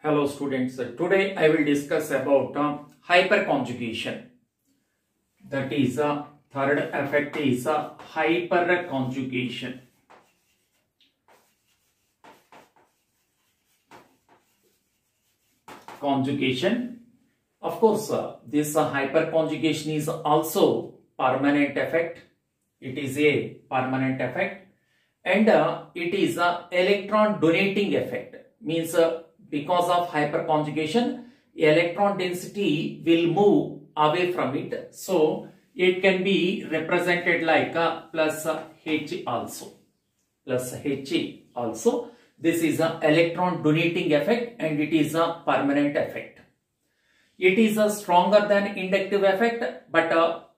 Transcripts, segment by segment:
Hello students, today I will discuss about hyperconjugation. That is third effect is hyperconjugation. Conjugation. Of course, this hyperconjugation is also permanent effect. It is a permanent effect, and it is a electron donating effect. Means because of hyperconjugation, electron density will move away from it. So it can be represented like plus H also. Plus He also. This is an electron donating effect and it is a permanent effect. It is a stronger than inductive effect but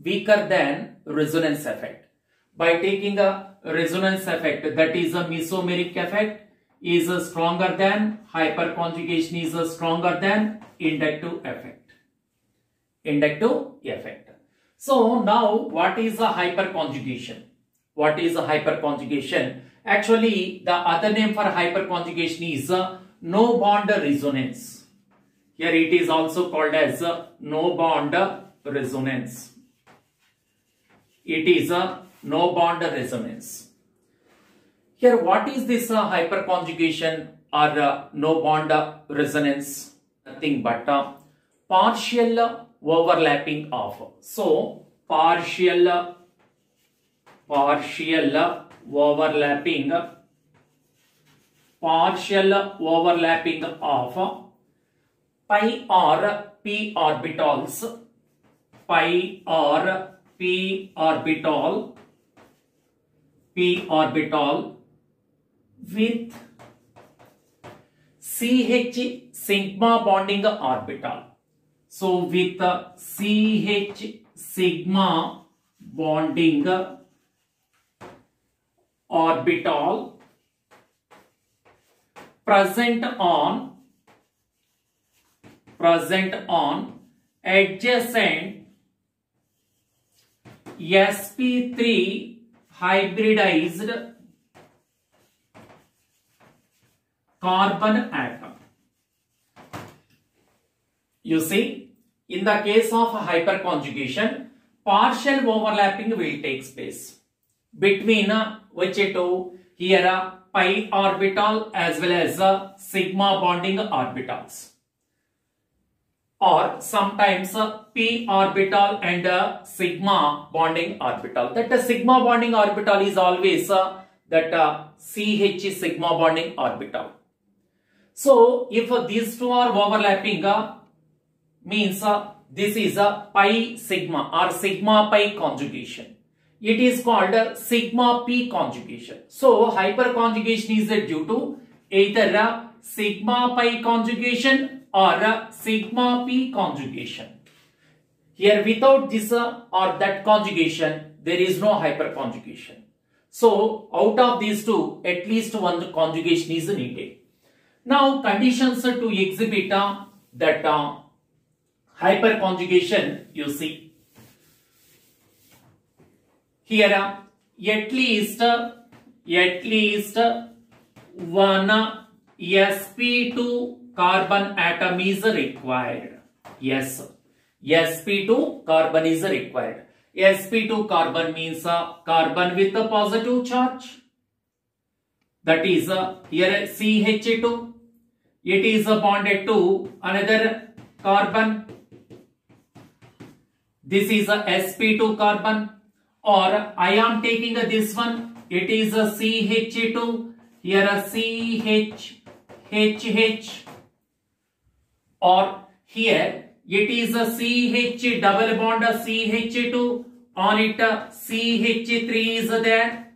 weaker than resonance effect. By taking a resonance effect, that is a mesomeric effect, is stronger than hyperconjugation, is stronger than inductive effect. Inductive effect. So now what is a hyperconjugation? What is a hyperconjugation? Actually, the other name for hyperconjugation is no bond resonance. Here it is also called as no bond resonance. It is a no bond resonance. Here, what is this hyperconjugation or no bond resonance? Nothing but partial overlapping of. So, partial overlapping of pi or p orbitals, pi or p orbital with CH sigma bonding orbital. So with CH sigma bonding orbital present on adjacent sp3 hybridized carbon atom. You see, in the case of hyperconjugation, partial overlapping will take place between which two? Here pi orbital as well as sigma bonding orbitals, or sometimes p orbital and sigma bonding orbital. That sigma bonding orbital is always that CH sigma bonding orbital. So if these two are overlapping, means this is a pi sigma or sigma pi conjugation. It is called sigma p conjugation. So hyperconjugation is due to either sigma pi conjugation or sigma p conjugation. Here without this or that conjugation, there is no hyperconjugation. So out of these two, at least one conjugation is needed. Now conditions to exhibit that hyperconjugation, you see. Here at least one sp2 carbon atom is required. Yes, sp2 carbon is required. sp2 carbon means carbon with a positive charge. That is here CH2. It is bonded to another carbon. This is a sp2 carbon. Or I am taking this one. It is a CH2. Here a CH. Or here it is a CH double bond a CH2. On it CH3 is there.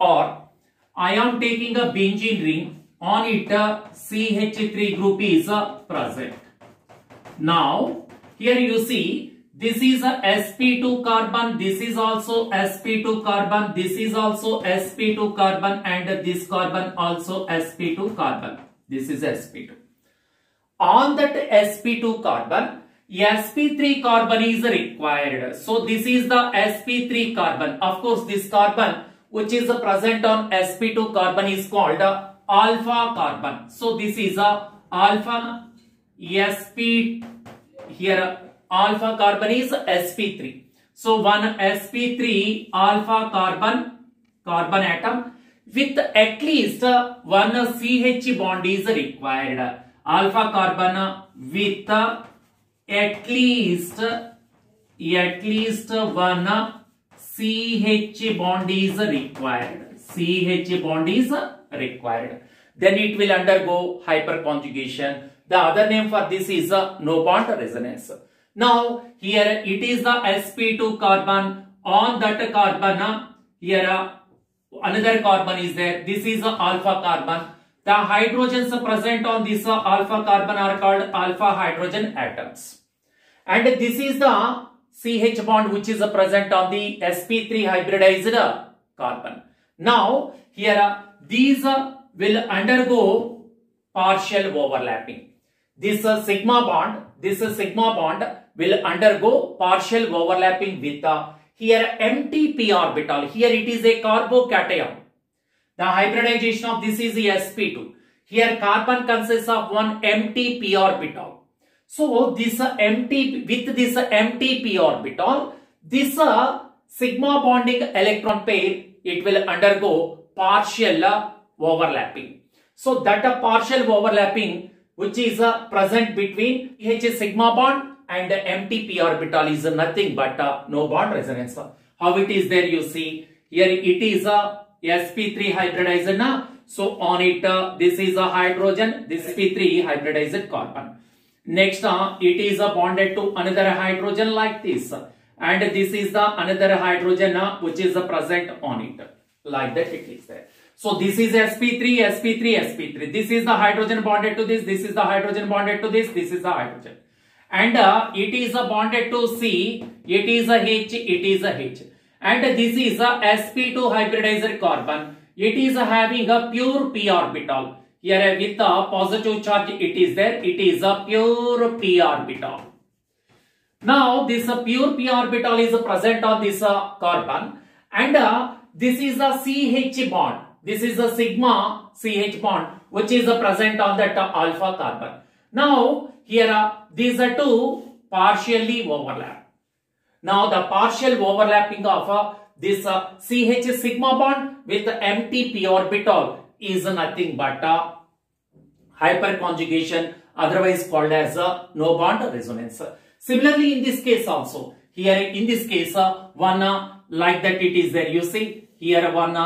Or I am taking a benzene ring. On it CH3 group is present. Now here you see, this is a sp2 carbon, this is also sp2 carbon, this is also sp2 carbon, and this carbon also sp2 carbon. This is sp2. On that sp2 carbon, sp3 carbon is required. So this is the sp3 carbon. Of course, this carbon which is present on sp2 carbon is called alpha carbon. So this is a alpha sp, here alpha carbon is sp3. So one sp3 alpha carbon atom with at least one CH bond is required. Alpha carbon with at least one CH bond is required. CH bond is required. Then it will undergo hyperconjugation. The other name for this is no bond resonance. Now here it is the sp2 carbon. On that carbon, here another carbon is there. This is alpha carbon. The hydrogens present on this alpha carbon are called alpha hydrogen atoms. And this is the CH bond which is present on the sp3 hybridized carbon. Now here these will undergo partial overlapping. This sigma bond will undergo partial overlapping with here empty p orbital. Here it is a carbocation. The hybridization of this is the sp2. Here carbon consists of one empty p orbital. So this empty p orbital, this sigma bonding electron pair, it will undergo partial overlapping. So that partial overlapping which is present between H sigma bond and empty p orbital is nothing but no bond resonance. How it is there, you see here it is a sp3 hybridized na. So on it this is a hydrogen, this sp3 hybridized carbon. Next it is bonded to another hydrogen like this, and this is the another hydrogen which is present on it, like that it is there. So this is sp3. This is the hydrogen bonded to this. This is the hydrogen bonded to this. This is the hydrogen, and it is bonded to C. It is a H. It is a H, and this is a sp2 hybridized carbon. It is having a pure p orbital. Here with a positive charge it is there. It is a pure p orbital. Now this pure p orbital is present on this carbon, and this is a CH bond. This is a sigma CH bond which is present on that alpha carbon. Now here these are two partially overlap. Now the partial overlapping of this CH sigma bond with empty p orbital is nothing but hyperconjugation, otherwise called as no bond resonance. Similarly in this case also, here in this case one like that it is there. You see here one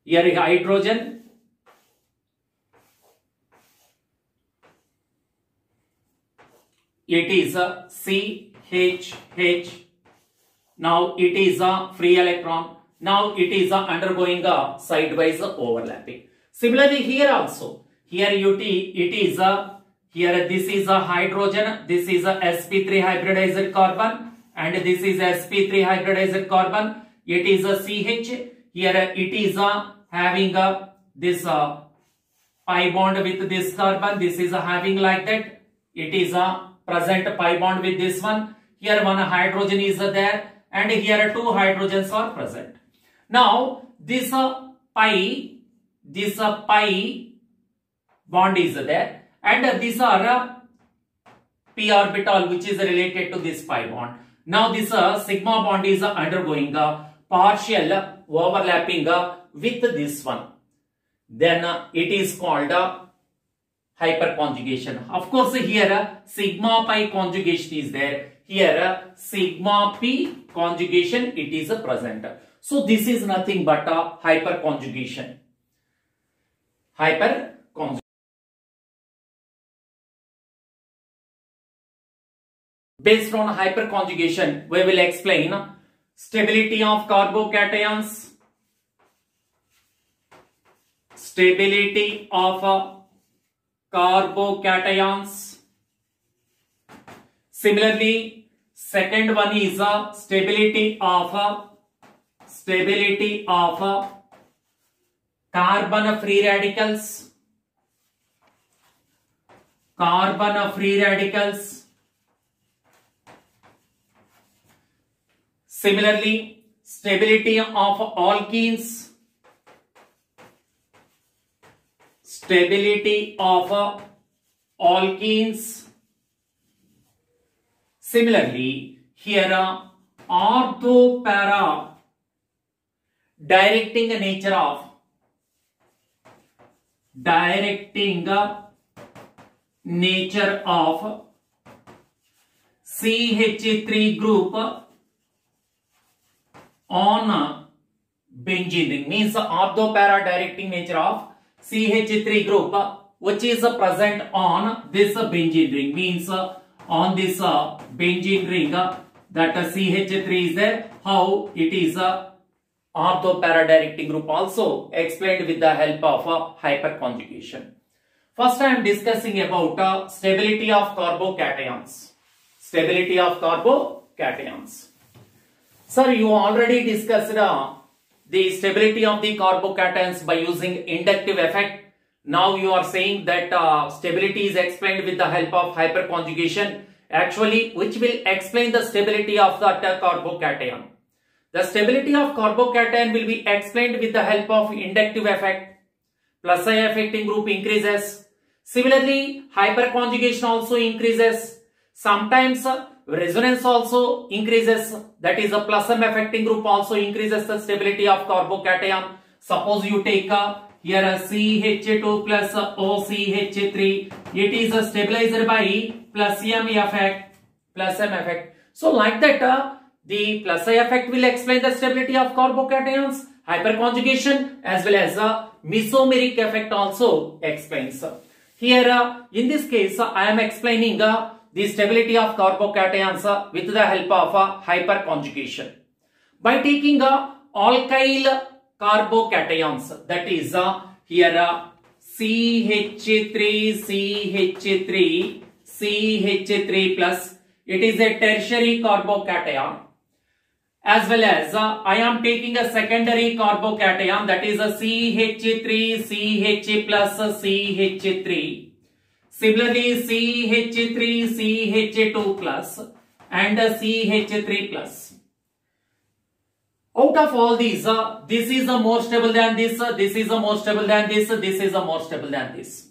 here hydrogen, it is CH. Now it is a free electron. Now it is undergoing a sidewise overlapping. Similarly here also, here it is here this is a hydrogen, this is a sp3 hybridized carbon, and this is sp3 hybridized carbon. It is a CH. Here it is having this pi bond with this carbon. This is having like that. It is a present pi bond with this one. Here one hydrogen is there, and here two hydrogens are present. Now this pi bond is there, and these are p orbital which is related to this pi bond. Now this sigma bond is undergoing partial overlapping with this one. Then it is called hyperconjugation. Of course here sigma pi conjugation is there. Here sigma p conjugation it is present. So this is nothing but hyperconjugation. Based on hyperconjugation, we will explain stability of carbocations, stability of carbocations. Similarly, second one is stability of carbon free radicals. Similarly, stability of alkenes. stability of alkenes. Similarly, here ortho-para directing nature of CH3 group on benzene ring, means ortho-para directing nature of CH3 group which is present on this benzene ring, means on this benzene ring that CH3 is there. How it is ortho-para directing group also explained with the help of hyperconjugation. First I am discussing about stability of carbocations. Stability of carbocations. Sir, you already discussed the stability of the carbocations by using inductive effect. Now you are saying that stability is explained with the help of hyperconjugation, actually which will explain the stability of that carbocation. The stability of carbocation will be explained with the help of inductive effect. Plus I affecting group increases. Similarly, hyperconjugation also increases. Sometimes resonance also increases, that is a plus M affecting group also increases the stability of carbocation. Suppose you take here a CH2 plus OCH3, it is stabilized by plus M effect. So like that the plus I effect will explain the stability of carbocations, hyperconjugation as well as mesomeric effect also explains. Here in this case I am explaining the stability of carbocations with the help of hyperconjugation. By taking alkyl carbocations, that is here CH3 plus, it is a tertiary carbocation, as well as I am taking a secondary carbocation, that is a CH3 plus CH3. Similarly, CH3 CH2 plus and CH3 plus. Out of all these, this is more stable than this, this is more stable than this, this is more stable than this.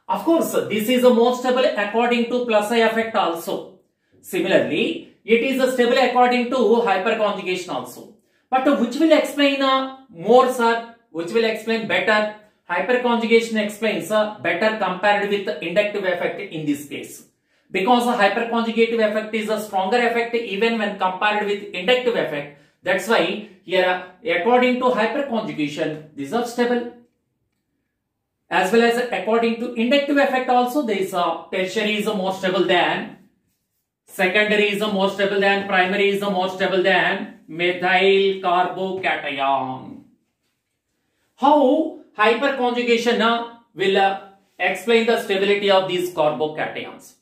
Of course, this is more stable according to plus I effect also. Similarly, it is stable according to hyperconjugation also. But which will explain more, sir? Which will explain better? Hyperconjugation explains better compared with inductive effect in this case. Because hyperconjugative effect is a stronger effect even when compared with inductive effect. That's why here according to hyperconjugation these are stable. As well as according to inductive effect also this tertiary is more stable than secondary, is more stable than primary, is more stable than methyl carbocation. How hyperconjugation will explain the stability of these carbocations?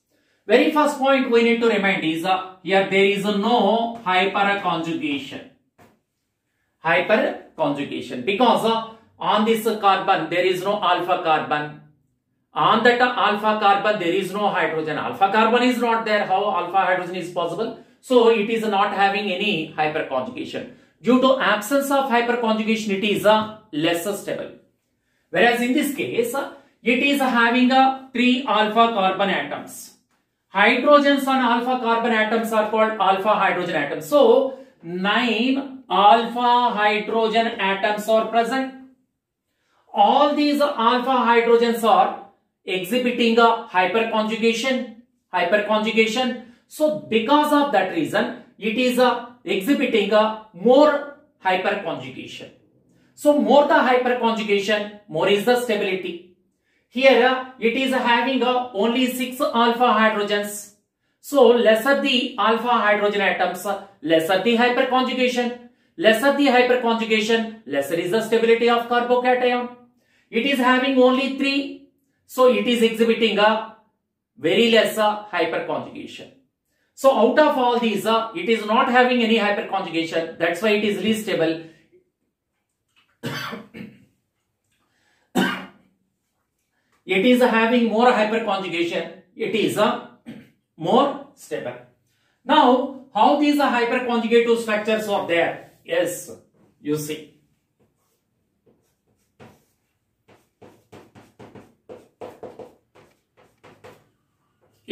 Very first point we need to remind is here there is no hyperconjugation. Hyperconjugation because on this carbon there is no alpha carbon. On that alpha carbon there is no hydrogen. Alpha carbon is not there. How alpha hydrogen is possible? So it is not having any hyperconjugation. Due to absence of hyperconjugation it is less stable. Whereas in this case, it is having 3 alpha carbon atoms. Hydrogens on alpha carbon atoms are called alpha hydrogen atoms. So, 9 alpha hydrogen atoms are present. All these alpha hydrogens are exhibiting a hyperconjugation. So, because of that reason, it is exhibiting a more hyperconjugation. So more the hyperconjugation, more is the stability. Here it is having only 6 alpha hydrogens. So lesser the alpha hydrogen atoms, lesser the hyperconjugation. Lesser the hyperconjugation, lesser is the stability of carbocation. It is having only 3. So it is exhibiting a very less hyperconjugation. So out of all these, it is not having any hyperconjugation. That's why it is least stable. It is having more hyperconjugation, it is more stable. Now, how these hyperconjugative structures are there? Yes, you see.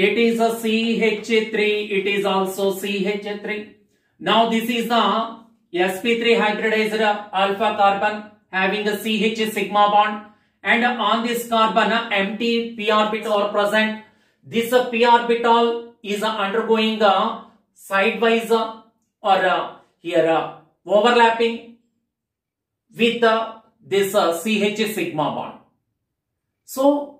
It is a CH3. It is also CH3. Now this is the sp3 hybridized alpha carbon having a CH sigma bond, and on this carbon empty p orbital are present. This p orbital is undergoing sidewise or here overlapping with this CH sigma bond. So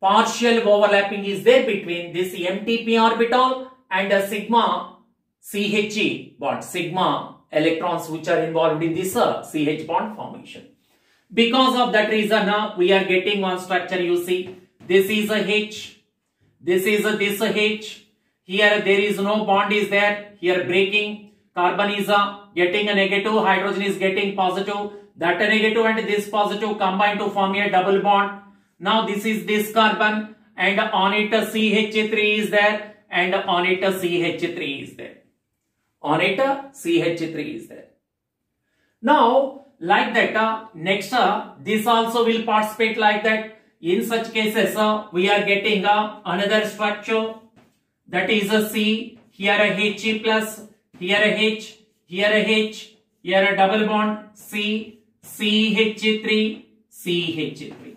partial overlapping is there between this empty p orbital and a sigma CH bond, sigma electrons which are involved in this CH bond formation. Because of that reason, we are getting one structure. You see, this is a H, this is this H. Here there is no bond is there. Here breaking, carbon is getting a negative, hydrogen is getting positive. That negative and this positive combine to form a double bond. Now this is this carbon, and on it a CH3 is there, and on it a CH3 is there. On it a CH3 is there. Now like that, next this also will participate like that. In such cases, we are getting another structure, that is a C. Here a He plus, here a H, here a H, here a double bond C, CH3, CH3,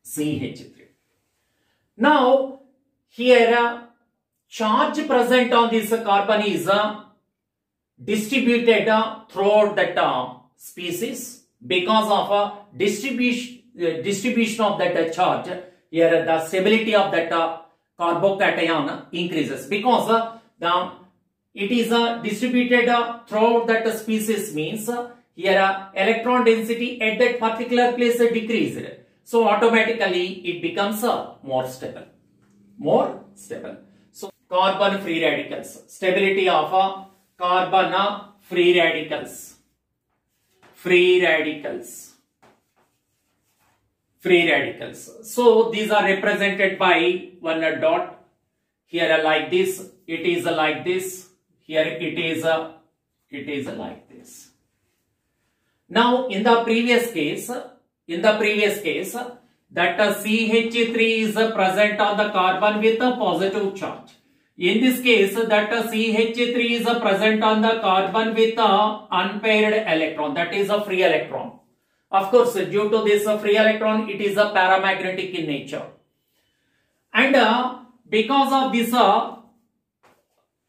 CH3. Now here charge present on this carbon is distributed throughout that species. Because of distribution of that charge, here the stability of that carbocation increases, because it is distributed throughout that species, means here electron density at that particular place decreased, so automatically it becomes more stable, more stable. So carbon free radicals, stability of carbon free radicals, free radicals. So these are represented by one dot. Here like this, it is like this. Here it is like this. Now in the previous case, that CH3 is present on the carbon with a positive charge. In this case, that CH3 is present on the carbon with a unpaired electron, that is a free electron. Of course, due to this free electron, it is a paramagnetic in nature. And because of this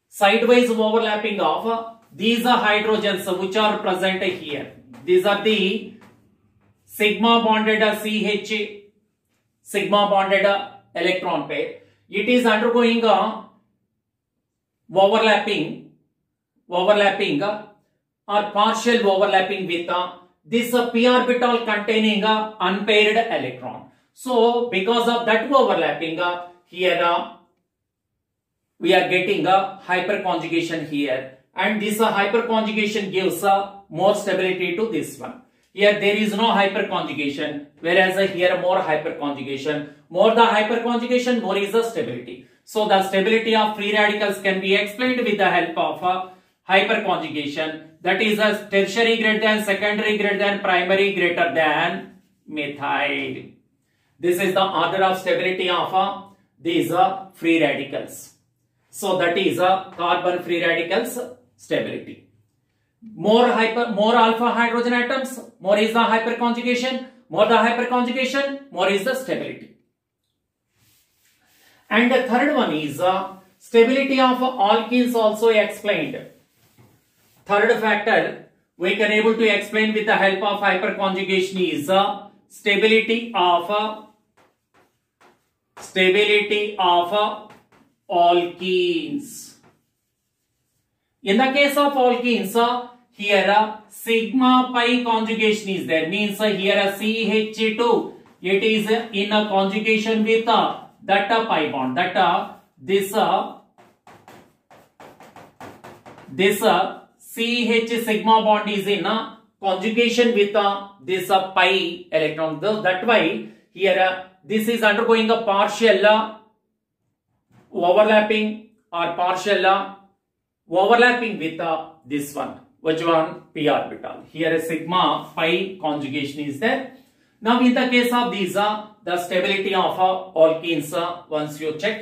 sidewise overlapping of these hydrogens which are present here, these are the sigma bonded CH, sigma bonded electron pair. It is undergoing overlapping or partial overlapping with this p orbital containing unpaired electron. So because of that overlapping, here we are getting a hyperconjugation here, and this hyperconjugation gives more stability to this one. Here there is no hyperconjugation, whereas here more hyperconjugation. More the hyperconjugation, more is the stability. So the stability of free radicals can be explained with the help of hyperconjugation, that is a tertiary greater than, secondary greater than, primary greater than methyl. This is the order of stability of these free radicals. So that is carbon free radicals stability. More alpha hydrogen atoms, more is the hyperconjugation. More the hyperconjugation, more is the stability. And the third one is stability of alkenes also explained. Third factor we can able to explain with the help of hyperconjugation is stability of alkenes. In the case of alkenes, here sigma pi conjugation is there, means here CH2, it is in a conjugation with that pi bond, that this CH sigma bond is in a conjugation with this pi electron. That why here this is undergoing a partial overlapping or partial overlapping with this one. Which one? P orbital. Here a sigma pi conjugation is there. Now in the case of these, the stability of alkenes, once you check,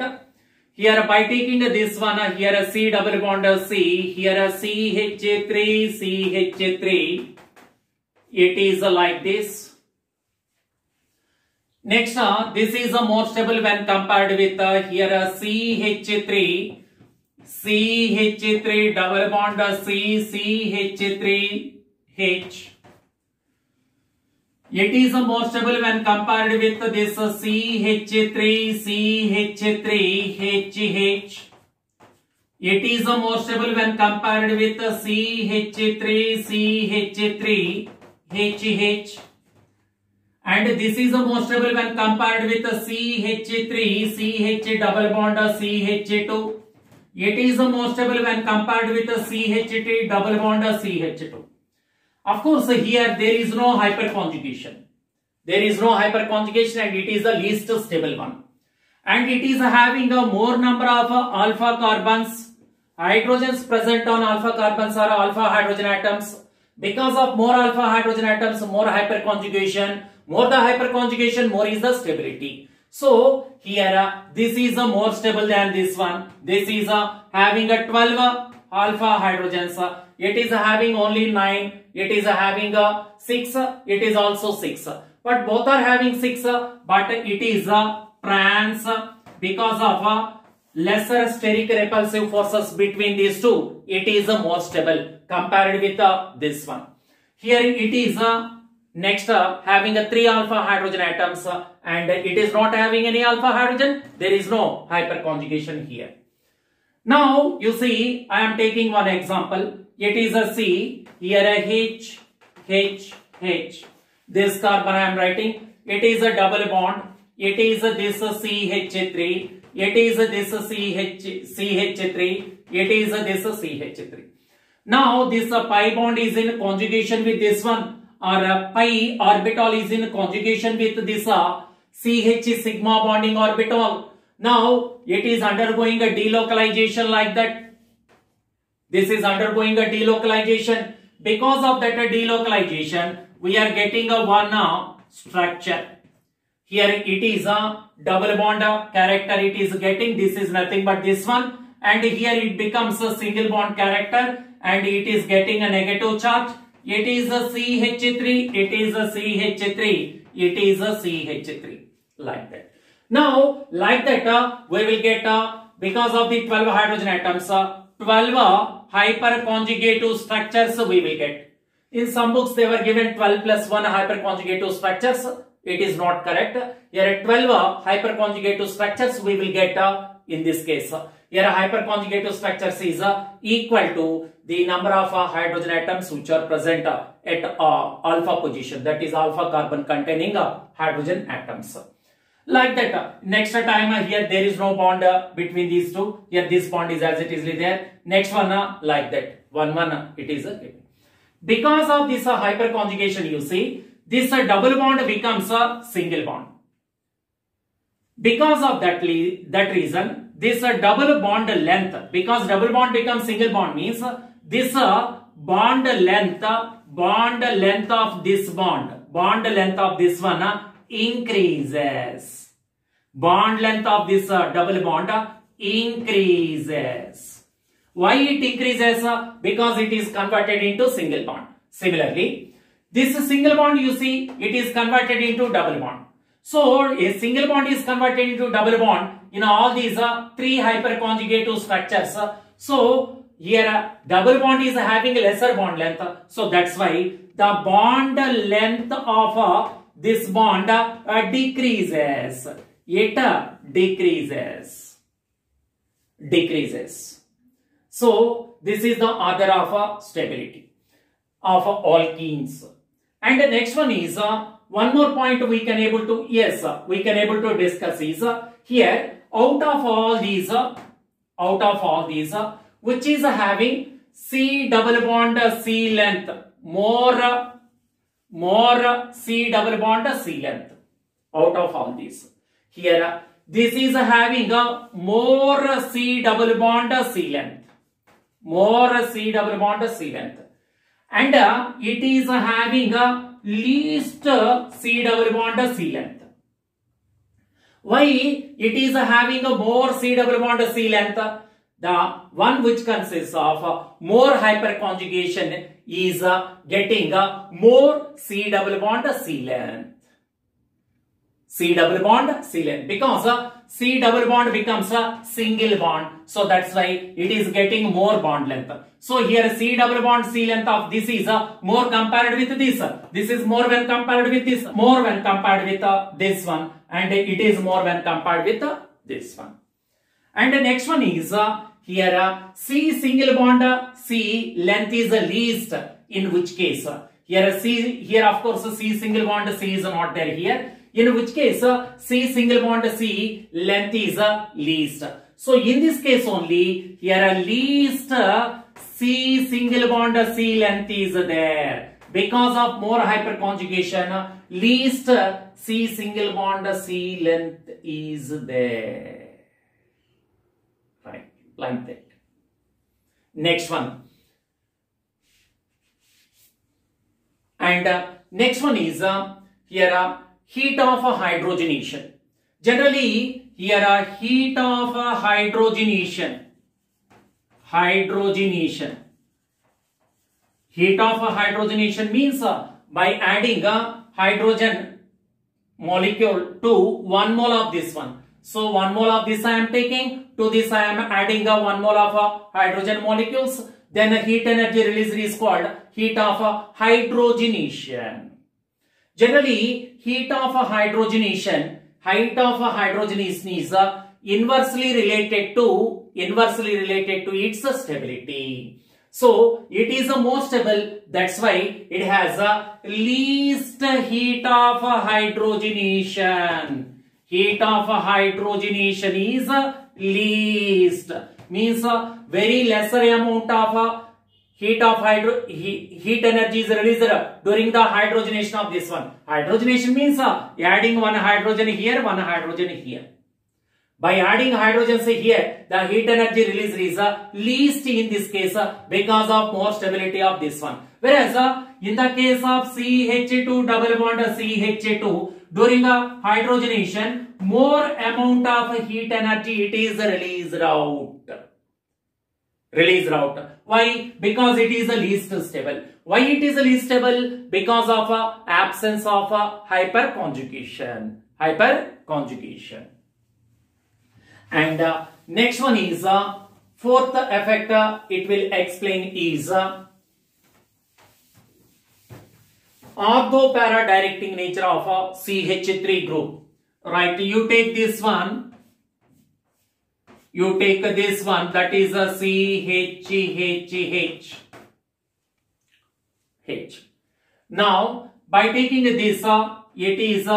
here by taking this one, here a C double bond C, here a CH3, CH3, it is like this. Next, this is more stable when compared with here a CH3, CH3 double bond C, CH3, H. It is more stable when compared with this CH3, CH3, HH. It is more stable when compared with CH3, CH3, HH. And this is more stable when compared with CH3, CH double bond CH2. It is more stable when compared with CH3 double bond CH2. Of course, here there is no hyperconjugation. There is no hyperconjugation and it is the least stable one. And it is having a more number of alpha carbons. Hydrogens present on alpha carbons are alpha hydrogen atoms. Because of more alpha hydrogen atoms, more hyperconjugation. More the hyperconjugation, more is the stability. So, here this is more stable than this one. This is having a 12 alpha hydrogens. It is having only 9. It is having 6. It is also 6. But both are having 6. But it is trans because of lesser steric repulsive forces between these two. It is more stable compared with this one. Here it is next having a 3 alpha hydrogen atoms and it is not having any alpha hydrogen. There is no hyperconjugation here. Now you see I am taking one example. It is a C, here a H, H, H. This carbon I am writing. It is a double bond. It is this CH3. It is this CH3. It is this CH3. Now this pi bond is in conjugation with this one, or pi orbital is in conjugation with this CH sigma bonding orbital. Now it is undergoing a delocalization like that. This is undergoing a delocalization. Because of that delocalization, we are getting a one structure. Here it is a double bond character it is getting. This is nothing but this one. And here it becomes a single bond character and it is getting a negative charge. It is a CH3. It is a CH3. It is a CH3. Like that. Now, like that, we will get, because of the 12 hydrogen atoms, 12 hyperconjugative structures we will get. In some books they were given 12 plus 1 hyperconjugative structures. It is not correct. Here 12 hyperconjugative structures we will get in this case. Here hyperconjugative structures is equal to the number of hydrogen atoms which are present at alpha position. That is alpha carbon containing hydrogen atoms. Like that. Next time here there is no bond between these two. Here this bond is as it is there. Next one like that. One it is given. Because of this hyperconjugation, you see this double bond becomes a single bond. Because of that reason, this double bond length, because double bond becomes single bond means this bond length of this one increases. Bond length of this double bond increases. Why it increases? Because it is converted into single bond. Similarly, this single bond you see it is converted into double bond. So a single bond is converted into double bond in all these 3 hyperconjugative structures. So here double bond is having a lesser bond length. So that's why the bond length of this bond decreases. It decreases. So this is the order of stability of alkenes. And the next one is one more point we can able to discuss is here out of all these which is having C double bond C length, more C double bond C length out of all these. Here this is having a more C double bond C length, more C double bond C length, and it is having a least C double bond C length. Why it is having a more C double bond C length? The one which consists of more hyperconjugation is getting more C double bond C length. C double bond C length, because C double bond becomes a single bond, so that's why it is getting more bond length. So here C double bond C length of this is more compared with this. This is more when compared with this, more when compared with this one, and it is more when compared with this one. And the next one is here C single bond C length is the least, in which case here of course C single bond C is not there here, in which case C single bond C length is least. So in this case only here least C single bond C length is there, because of more hyperconjugation least C single bond C length is there. Right, like that. Next one. And next one is here heat of hydrogenation. Generally here heat of hydrogenation. Heat of hydrogenation means by adding a hydrogen molecule to 1 mole of this one. So 1 mole of this I am taking, to this I am adding a 1 mole of hydrogen molecules. Then the heat energy released is called heat of hydrogenation. Generally, heat of hydrogenation is inversely related to its stability. So it is more stable. That's why it has a least heat of hydrogenation. Heat of hydrogenation is least, means very lesser amount of heat energy is released during the hydrogenation of this one. Hydrogenation means adding one hydrogen here, one hydrogen here. By adding hydrogens here, the heat energy release is least in this case because of more stability of this one. Whereas in the case of CH2 double bond CH2, during hydrogenation, more amount of heat energy it is released out. Why? Because it is the least stable. Why it is the least stable? Because of absence of hyperconjugation. And next one is fourth effect it will explain is ortho-para-directing nature of CH3 group. Right, you take this one. You take this one, that is a CH. Now, by taking this, it is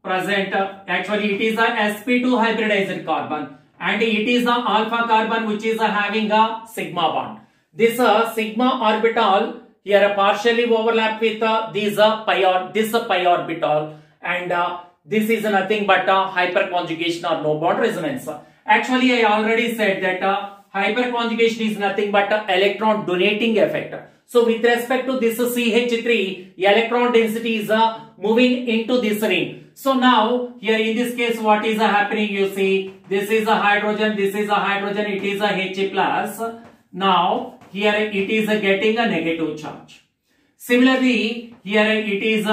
present. Actually, it is a sp2 hybridized carbon, and it is a alpha carbon which is having a sigma bond. This sigma orbital here partially overlap with this pi orbital, and this is nothing but hyperconjugation or no bond resonance. Actually, I already said that hyperconjugation is nothing but electron donating effect. So, with respect to this CH3, electron density is moving into this ring. So, now here in this case, what is happening? You see, this is a hydrogen, this is a hydrogen, it is a H plus. Now, here it is getting a negative charge. Similarly, here it is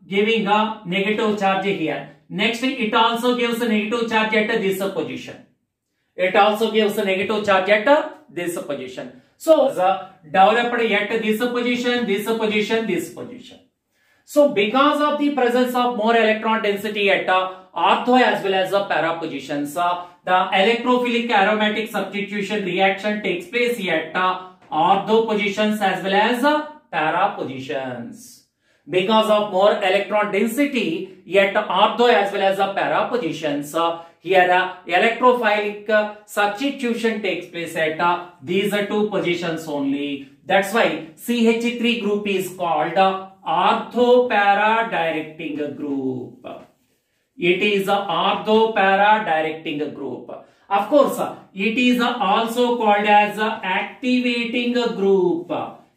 giving a negative charge here. Next, it also gives a negative charge at this position. It also gives a negative charge at this position. So, developed at this position. So, because of the presence of more electron density at ortho as well as para positions, the electrophilic aromatic substitution reaction takes place at ortho positions as well as para positions. Because of more electron density at ortho as well as para positions, here electrophilic substitution takes place at these two positions only. That's why CH3 group is called ortho-para-directing group. It is a ortho-para-directing group. Of course, it is also called as activating group.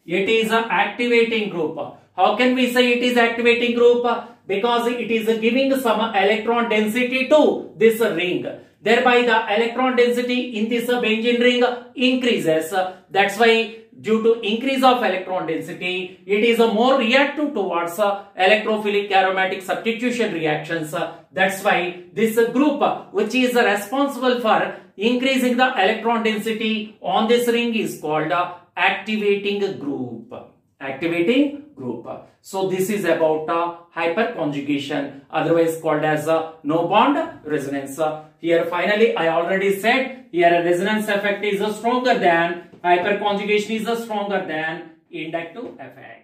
It is an activating group. How can we say it is activating group? Because it is giving some electron density to this ring. Thereby the electron density in this benzene ring increases. That's why due to increase of electron density, it is more reactive towards electrophilic aromatic substitution reactions. That's why this group which is responsible for increasing the electron density on this ring is called activating group. Activating group. So this is about hyperconjugation, otherwise called as no bond resonance. Here finally I already said, here a resonance effect is stronger than hyperconjugation is stronger than inductive effect.